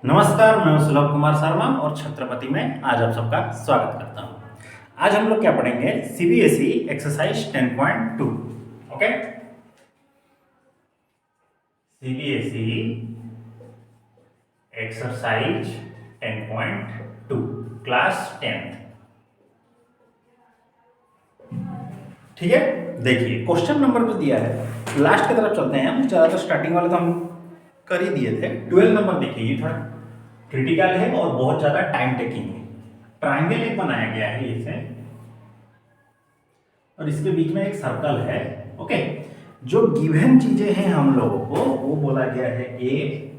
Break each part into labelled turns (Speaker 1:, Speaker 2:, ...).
Speaker 1: नमस्कार, मैं सुलभ कुमार शर्मा और छत्रपति में आज आप सबका स्वागत करता हूं। आज हम लोग क्या पढ़ेंगे? CBSE exercise 10.2। Okay, CBSE exercise 10.2 class 10। ठीक है, देखिए क्वेश्चन नंबर जो दिया है लास्ट की तरफ चलते हैं हम। ज़्यादातर स्टार्टिंग वाले तो हम कर ही दिए थे। 12 नंबर देखिए, ये थोड़ा क्रिटिकल है और बहुत ज्यादा टाइम टेकिंग है। ट्रायंगल एक बनाया गया है इसे, और इसके बीच में एक सर्कल है। ओके, जो गिवन चीजें हैं हम लोगों को वो बोला गया है ए,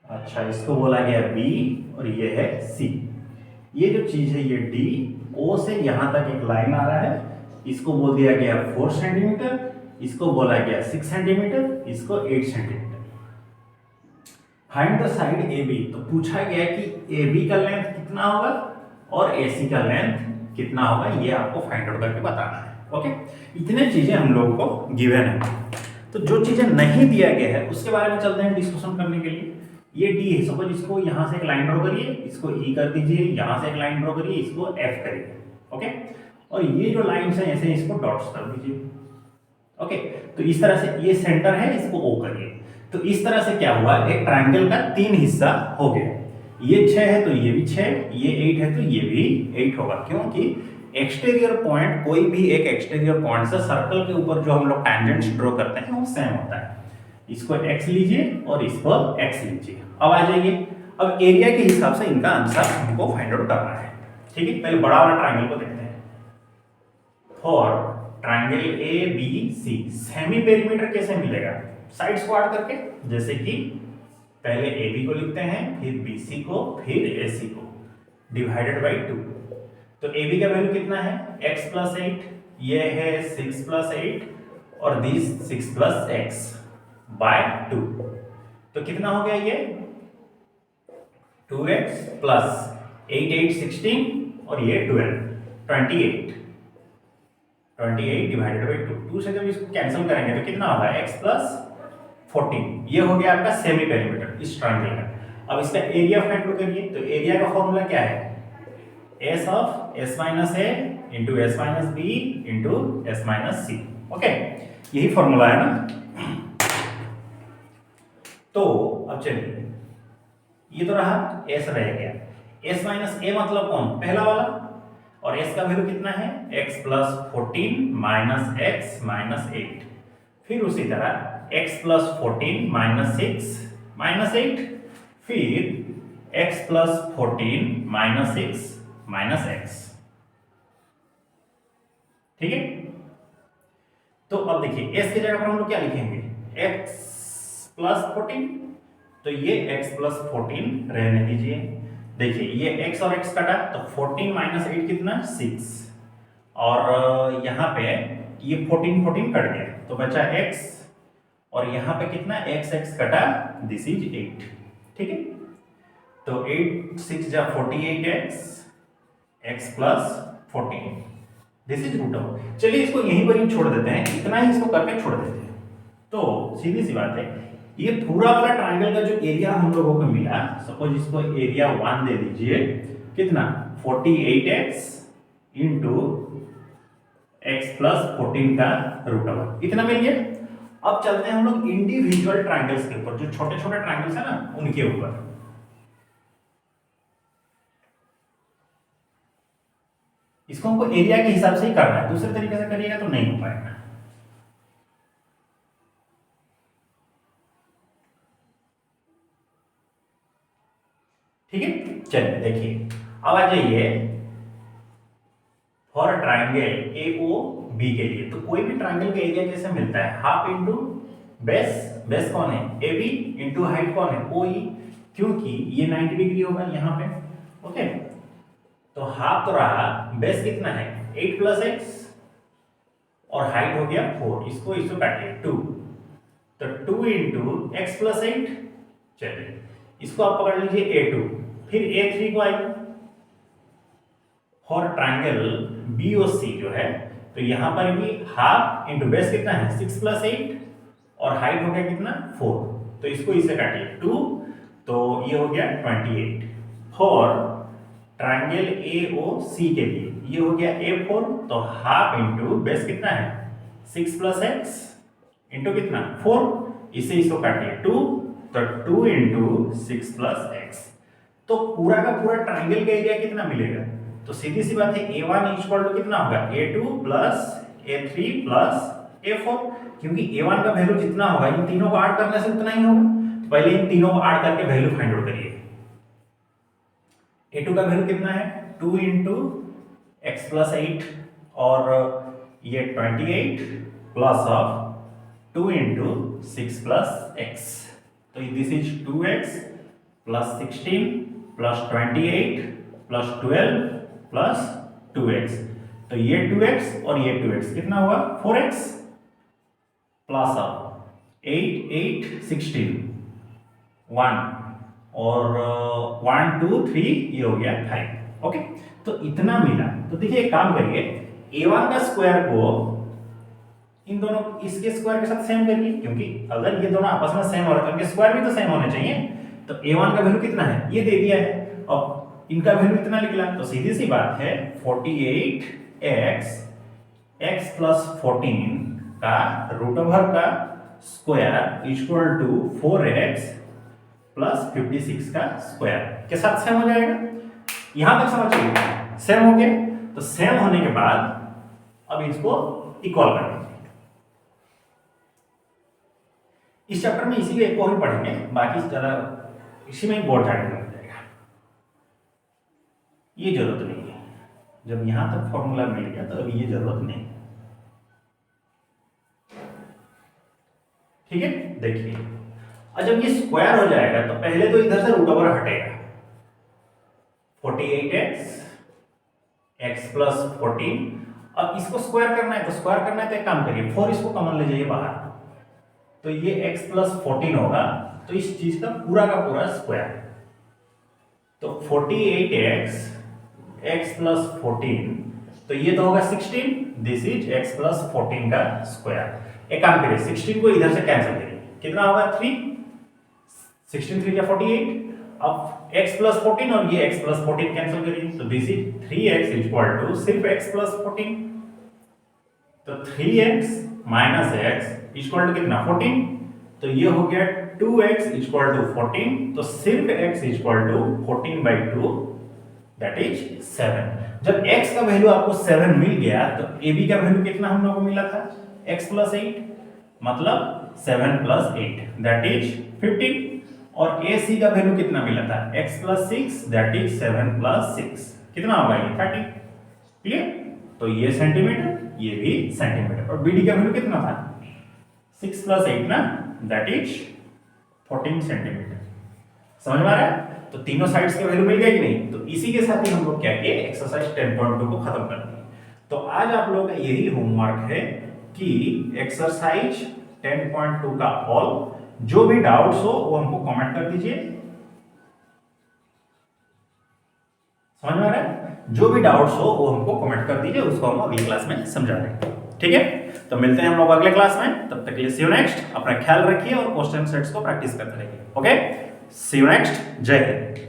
Speaker 1: अच्छा इसको बोला गया बी, और ये है सी। ये जो चीज है ये डी, ओ से यहां तक एक लाइन आ रहा है, इसको बोल दिया गया 4 सेंटीमीटर, इसको बोला गया 6 सेंटीमीटर, इसको 8 centimeter. Find the side A B, तो पूछा गया कि ए बी का लेंथ कितना होगा और ए सी का लेंथ कितना होगा, ये आपको फाइंड आउट करके बताना है। ओके, इतने चीजें हम लोगों को गिवन है। तो जो चीजें नहीं दिया गया है उसके बारे में चलते हैं डिस्कशन करने के लिए। ये डी है, सपोज इसको यहां से एक लाइन ड्रॉ करिए, इसको ई कर दीजिए, यहां से एक लाइन ड्रॉ करिए, इसको एफ करिए। ओके, और ये जो लाइंस है ऐसे इसको डॉट्स कर दीजिए। ओके, तो इस तरह से ये सेंटर है, इसको ओ करिए। तो इस तरह से क्या हुआ, एक ट्रायंगल का 3 हिस्सा हो गया। ये 6 है तो ये भी 6, ये 8 है तो ये भी 8 होगा, क्योंकि एक्सटीरियर पॉइंट, कोई भी एक एक्सटीरियर पॉइंट से सर्कल के ऊपर जो हम लोग टैंजेंट्स ड्रॉ करते हैं वो सेम होता है। इसको x लीजिए और इसको x लीजिए। अब आ जाइए, अब एरिया के हिसाब से इनका आंसर हमको फाइंड आउट करना है। ठीक है, पहले बड़ा वाला ट्रायंगल को देखते हैं। For triangle A B C, semi perimeter कैसे मिलेगा? साइड्स को ऐड करके, जैसे कि पहले ए बी को लिखते हैं, फिर बी सी को, फिर ए सी को, डिवाइडेड बाई 2। तो ए बी का वैल्यू कितना है? x प्लस 8, ये है 6 प्लस 8, और दिस 6 प्लस x बाय 2। तो कितना हो गया ये? 2x प्लस 8 8 16, और ये 12 28 डिवाइडेड बाई 2। 2 से जब इसको कैंसिल करेंगे तो कितना होगा? x plus 14। ये हो गया आपका सेमी पेरीमीटर इस ट्रायंगल का। अब इसका एरिया फाइंड करिए, तो एरिया का फॉर्मूला क्या है? s of s minus a into s minus b into s minus c। Okay, यही फॉर्मूला है ना। तो अब चलिए, ये तो रहा, s रह गया। s माइनस a मतलब कौन? पहला वाला। और s का वैल्यू कितना है? x plus 14 minus x minus 8। फिर उसी तरह x प्लस 14 माइनस 6 माइनस 8, फिर x plus 14 minus 6 minus x। ठीक है, तो अब देखिए s की जगह पर हम लोग क्या लिखेंगे? x प्लस 14, तो ये x प्लस 14 रहने दीजिए। देखिए ये x और x कटा, तो 14 माइनस 8 कितना? 6, और यहाँ पे ये 14 कट गया तो बचा x, और यहाँ पे कितना? x कटा, दिस इज 8। ठीक है, तो 8 6 जा 48x, x plus 14, this is root of. चलिए इसको यहीं पर ही छोड़ देते हैं, इतना ही इसको करके छोड़ देते हैं। तो सीधी सी बात है, ये पूरा वाला ट्रायंगल का जो एरिया हम लोगों को मिला, सपोज इसको एरिया 1 दे दीजिए, कितना? 48x इंटू x प्लस 14 का रूट ऑफ, इतना मिल गया। अब चलते हैं हम लोग इंडिविजुअल ट्रायंगल्स के ऊपर, जो छोटे छोटे ट्रायंगल्स है ना उनके ऊपर। इसको हमको एरिया के हिसाब से ही करना है, दूसरे तरीके से करिएगा तो नहीं हो पाएगा। ठीक है, चलिए देखिए, अब आ जाइए for triangle A O B के लिए। तो कोई भी ट्रायंगल का एरिया कैसे मिलता है? हाफ इंटू बेस, बेस कौन है? ए बी, इंटू हाइट कौन है? ओ ई, क्योंकि ये 90 डिग्री होगा यहाँ पे। ओके, तो हाफ तो रहा, बेस कितना है? 8 प्लस एक्स, और हाइट हो गया 4, इसको इसको काटिए 2, तो 2 इंटू एक्स प्लस 8। चलिए इसको आप पकड़ लीजिए A2, फिर A3 को आइए। फॉर ट्रायंगल बी और सी जो है, तो यहां पर भी हाफ इंटू बेस कितना है? 6 प्लस 8, और हाइट हो गया कितना? 4, तो इसको इससे काटिए 2, तो ये हो गया 28। फॉर ट्रायंगल AOC के लिए ये हो गया A4, तो हाफ इंटू बेस कितना है 6 प्लस एक्स इंटू कितना 4, इसे इसको काटिए 2, तो 2 इंटू 6 प्लस एक्स। तो पूरा का पूरा ट्रायंगल का एरिया कितना मिलेगा, तो सीधी सी बात है A1 इक्वल टू कितना होगा A2 plus A3 plus A4, क्योंकि A1 का वैल्यू जितना होगा इन तीनों को ऐड करने से उतना ही होगा। तो पहले इन तीनों को ऐड करके वैल्यू फाइंड आउट करिए। A2 का वैल्यू कितना है 2 इंटू एक्स प्लस 8 और ये 28 plus of 2 into 6 plus x, तो this is 2x plus 16 plus 28 plus 12 plus 2x, तो ये 2x और ये 2x कितना हुआ 4x प्लस ऑफ 8 8 16 1 और 1 2 3 ये हो गया 5। ओके, तो इतना मिला। तो देखिए एक काम करिए, A1 का स्क्वायर को इन दोनों इसके स्क्वायर के साथ सेम करिए, क्योंकि अगर ये दोनों आपस में सेम हो रहे हैं तो इनके स्क्वायर भी तो सेम होने चाहिए। तो A1 का वैल्यू कितना है ये दे दिया है और इनका वैल्यू कितना निकला, तो सीधी सी बात है 48x x प्लस 14 का रूट ओवर का square equal to 4x plus 56 का स्क्वायर के साथ सेम हो जाएगा। यहां तक समझिए सेम हो गया। तो सेम होने के बाद अब इसको इक्वल कर दीजिए। इस चैप्टर में इसी एक को ही पढ़ेंगे, बाकी ज्यादा इसी में बोर्ड जाने लग जाएगा, ये जरूरत नहीं है। जब यहां तक फॉर्मूला मिल गया तो अभी ये जरूरत नहीं। ठीक है, देखिए और जब ये स्क्वायर हो जाएगा तो पहले तो इधर से रूट ओवर हटेगा, 48x x प्लस 14। अब इसको स्क्वायर करना है, तो स्क्वायर करना है तो एक काम करिए 4 इसको कॉमन ले जाइए बाहर, तो ये x प्लस 14 होगा, तो इस चीज का पूरा स्क्वायर, तो 48x x प्लस 14, तो ये तो होगा 16, दिस इज x प्लस 14 का स्क्वायर। एक काम करिए 16 को इधर से कैंसिल करिए, कितना होगा 3, 16 3 या 48। अब x प्लस 14 और ये x प्लस 14 कैंसिल करिए, तो this is 3x equal to सिर्फ x प्लस 14, तो 3x minus x equal to कितना 14, तो ये हो गया 2x इक्वल टू 14, तो सिर्फ x equal to 14/2 that is 7। जब x का वैल्यू आपको 7 मिल गया तो ab का वैल्यू कितना हम लोगों को मिला था x प्लस 8, मतलब 7 प्लस 8 दैट इज 15, और AC का वैल्यू कितना मिला था x plus 6 that is 7 plus 6, कितना होगा ये 30। क्लियर, तो ये सेंटीमीटर ये भी सेंटीमीटर, और BD का वैल्यू कितना था 6 प्लस 8 ना, दैट इज 14 सेंटीमीटर। समझ में आ रहा है? तो तीनों साइड्स के वैल्यू मिल गए कि नहीं। तो इसी के साथ ही हम लोग क्या किए, एक्सरसाइज 10.2 को खत्म कर दिए। तो आज आप लोगों का यही होमवर्क है कि एक्सरसाइज 10.2 का ऑल जो भी डाउट्स हो वो हमको कमेंट कर दीजिए। समझ में आ रहा है? जो भी डाउट्स हो वो हमको कमेंट कर दीजिए, उसको हम अगली क्लास में समझा देंगे। ठीक है, तो मिलते हैं हम लोग अगले क्लास में, तब तक के लिए सी यू नेक्स्ट। अपना ख्याल रखिए और क्वेश्चन सेट्स को प्रैक्टिस करते रहिए। ओके, सी यू नेक्स्ट, जय हिंद।